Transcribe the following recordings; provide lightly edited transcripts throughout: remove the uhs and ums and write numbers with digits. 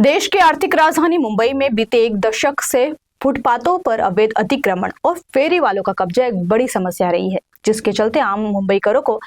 देश की आर्थिक राजधानी मुंबई में बीते एक दशक से फुटपाथों पर अवैध अतिक्रमण और फेरी वालों का कब्जा एक बड़ी समस्या रही है, जिसके चलते आम मुंबईकरों को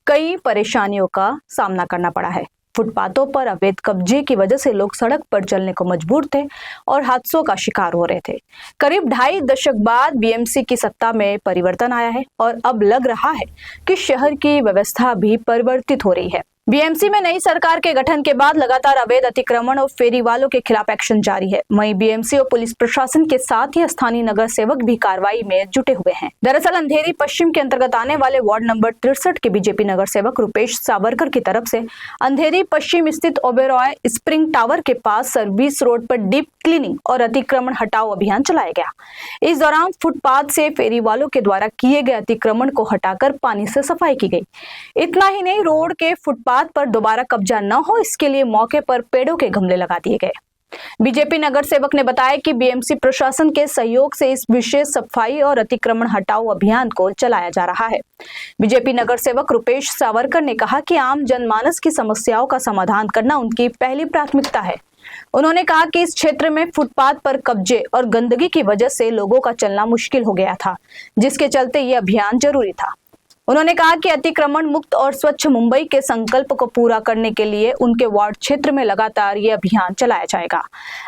कई परेशानियों का सामना करना पड़ा है। फुटपाथों पर अवैध कब्जे की वजह से लोग सड़क पर चलने को मजबूर थे और हादसों का शिकार हो रहे थे। करीब 2.5 दशक बाद बीएमसी की सत्ता में परिवर्तन आया है और अब लग रहा है कि शहर की व्यवस्था भी परिवर्तित हो रही है। बीएमसी में नई सरकार के गठन के बाद लगातार अवैध अतिक्रमण और फेरी वालों के खिलाफ एक्शन जारी है। वहीं बीएमसी और पुलिस प्रशासन के साथ ही स्थानीय नगर सेवक भी कार्रवाई में जुटे हुए हैं। दरअसल अंधेरी पश्चिम के अंतर्गत आने वाले वार्ड नंबर 63 के बीजेपी नगर सेवक रुपेश सावरकर की तरफ से अंधेरी पश्चिम स्थित ओबेरॉय स्प्रिंग टावर के पास सर्विस रोड पर डीप क्लीनिंग और अतिक्रमण हटाओ अभियान चलाया गया। इस दौरान फुटपाथ से फेरी वालों के द्वारा किए गए अतिक्रमण को हटाकर पानी से सफाई की गई। इतना ही नहीं, रोड के फुटपाथ पर दोबारा कब्जा न हो, इसके लिए मौके पर पेड़ों के गमले लगा दिए गए। बीजेपी नगर सेवक ने बताया कि बीएमसी प्रशासन के सहयोग से इस विशेष सफाई और अतिक्रमण हटाओ अभियान को चलाया जा रहा है। बीजेपी नगर सेवक रुपेश सावरकर ने कहा कि आम जनमानस की समस्याओं का समाधान करना उनकी पहली प्राथमिकता है। उन्होंने कहा कि इस क्षेत्र में फुटपाथ पर कब्जे और गंदगी की वजह से लोगों का चलना मुश्किल हो गया था, जिसके चलते ये अभियान जरूरी था। उन्होंने कहा कि अतिक्रमण मुक्त और स्वच्छ मुंबई के संकल्प को पूरा करने के लिए उनके वार्ड क्षेत्र में लगातार ये अभियान चलाया जाएगा।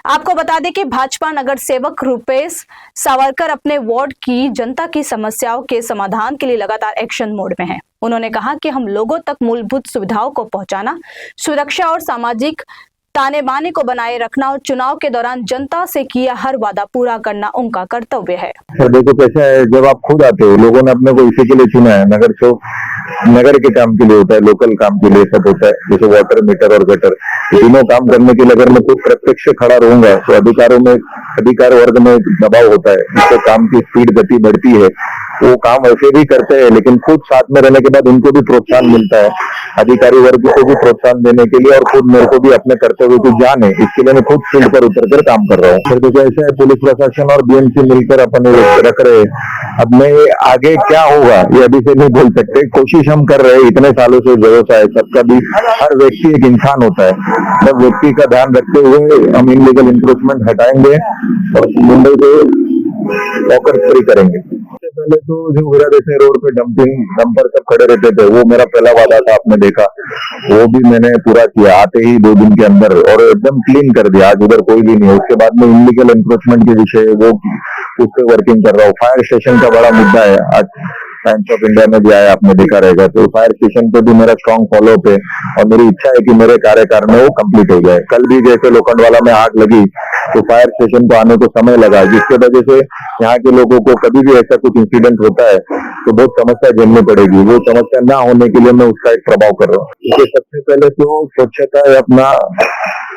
आपको बता दें कि भाजपा नगर सेवक रुपेश सावरकर अपने वार्ड की जनता की समस्याओं के समाधान के लिए लगातार एक्शन मोड में हैं। उन्होंने कहा कि हम लोगों तक मूलभूत सुविधाओं को पहुंचाना, सुरक्षा और सामाजिक ताने बाने को बनाए रखना और चुनाव के दौरान जनता से किया हर वादा पूरा करना उनका कर्तव्य है। सर देखो कैसा है, जब आप खुद आते हो, लोगों ने अपने को इसी के लिए चुना है। नगर चौक नगर के काम के लिए होता है, लोकल काम के लिए सब होता है, जैसे वाटर मीटर और गटर, तीनों काम करने के लिए अगर मैं खुद प्रत्यक्ष खड़ा रहूंगा तो अधिकार वर्ग में दबाव होता है, इससे काम की स्पीड गति बढ़ती है। वो काम वैसे भी करते हैं, लेकिन खुद साथ में रहने के बाद उनको भी प्रोत्साहन मिलता है, अधिकारी वर्ग को भी प्रोत्साहन देने के लिए, और खुद मेरे को भी अपने कर्तव्य की जान है, इसके लिए मैं खुद फील्ड पर उतर कर काम कर रहा हूँ। फिर देखो ऐसा है, पुलिस प्रशासन और बीएमसी मिलकर अपन रख रहे हैं। अब मैं आगे क्या होगा ये अभी से नहीं बोल सकते, कोशिश हम कर रहे हैं। इतने सालों से व्यवसाय सबका भी, हर व्यक्ति एक इंसान होता है, सब व्यक्ति का ध्यान रखते हुए हम इनलीगल इंक्रोचमेंट हटाएंगे और मुंबई को लॉकर फ्री करेंगे। सबसे पहले तो जो मेरा जैसे रोड पे डंपर सब खड़े रहते थे, वो मेरा पहला वादा था, आपने देखा, वो भी मैंने पूरा किया आते ही 2 दिन के अंदर, और एकदम क्लीन कर दिया। आज उधर कोई भी नहीं है। उसके बाद में इनलीगल इंक्रोचमेंट के विषय वो उस पर वर्किंग कर रहा हूँ। फायर स्टेशन का बड़ा मुद्दा है, आज टाइम्स ऑफ इंडिया में भी आया, आपने देखा रहेगा। तो फायर स्टेशन पे भी मेरा स्ट्रॉन्ग फॉलोअप है और मेरी इच्छा है कि मेरे कार्यकाल में वो कंप्लीट हो जाए। कल भी जैसे लोखंडवाला में आग लगी तो फायर स्टेशन को आने को समय लगा, जिसके वजह से यहाँ के लोगों को कभी भी ऐसा कुछ इंसिडेंट होता है तो बहुत समस्या झेलनी पड़ेगी। वो समस्या ना होने के लिए मैं उसका एक प्रभाव कर रहा हूँ। इसलिए सबसे पहले तो स्वच्छता है, अपना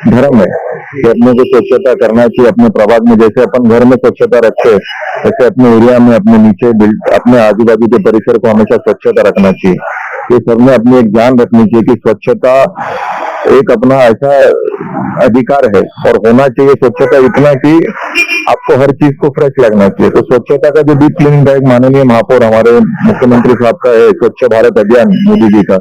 धर्म है कि अपने को स्वच्छता करना चाहिए। अपने प्रभाग में जैसे अपन घर में स्वच्छता रखते हैं, वैसे अपने एरिया में, अपने नीचे अपने आजू बाजू के परिसर को हमेशा स्वच्छता रखना चाहिए। ये सबने अपनी एक जान रखनी चाहिए कि स्वच्छता एक अपना ऐसा अधिकार है और होना चाहिए स्वच्छता इतना कि आपको हर चीज को फ्रेश लगना चाहिए। तो स्वच्छता का जो डीप क्लीनिंग ड्राइव माननीय महापौर हमारे मुख्यमंत्री साहब का है, स्वच्छ भारत अभियान मोदी जी का,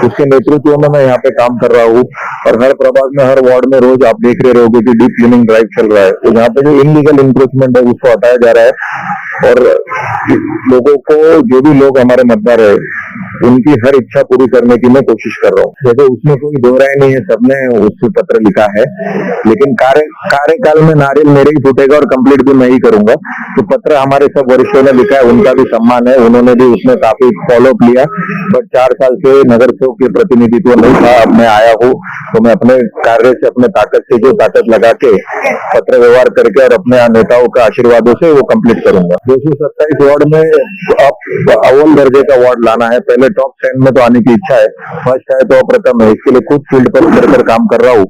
उसके नेतृत्व में मैं यहाँ पे काम कर रहा हूँ। और हर प्रभाग में, हर वार्ड में रोज आप देख रहे रहोगे कि डीप क्लीनिंग ड्राइव चल रहा है। तो यहाँ पे जो इनलीगल इंक्रोचमेंट है उसको हटाया जा रहा है और लोगों को, जो भी लोग हमारे मतदार है, उनकी हर इच्छा पूरी करने की मैं कोशिश कर रहा हूँ। जैसे उसमें कोई दो राय नहीं है, सबने उससे पत्र लिखा है, लेकिन कार्यकाल में नारियल मेरे ही फूटेगा और कंप्लीट भी मैं ही करूंगा। तो पत्र हमारे सब वरिष्ठों ने लिखा है, उनका भी सम्मान है, उन्होंने भी उसमें काफी फॉलोअप लिया। बट 4 साल से नगर सेवक के प्रतिनिधित्व नहीं था, अब मैं आया हूँ तो मैं अपने कार्य से, अपने ताकत से, जो ताकत लगा के पत्र व्यवहार करके और अपने नेताओं का आशीर्वादों से वो कंप्लीट करूंगा। 227 वार्ड में अब अव्वल दर्जे का वार्ड लाना है, पहले टॉप 10 में तो आने की इच्छा है, फर्स्ट है तो अप्रथम है। इसके लिए खुद फील्ड पर उतर कर काम कर रहा हूँ।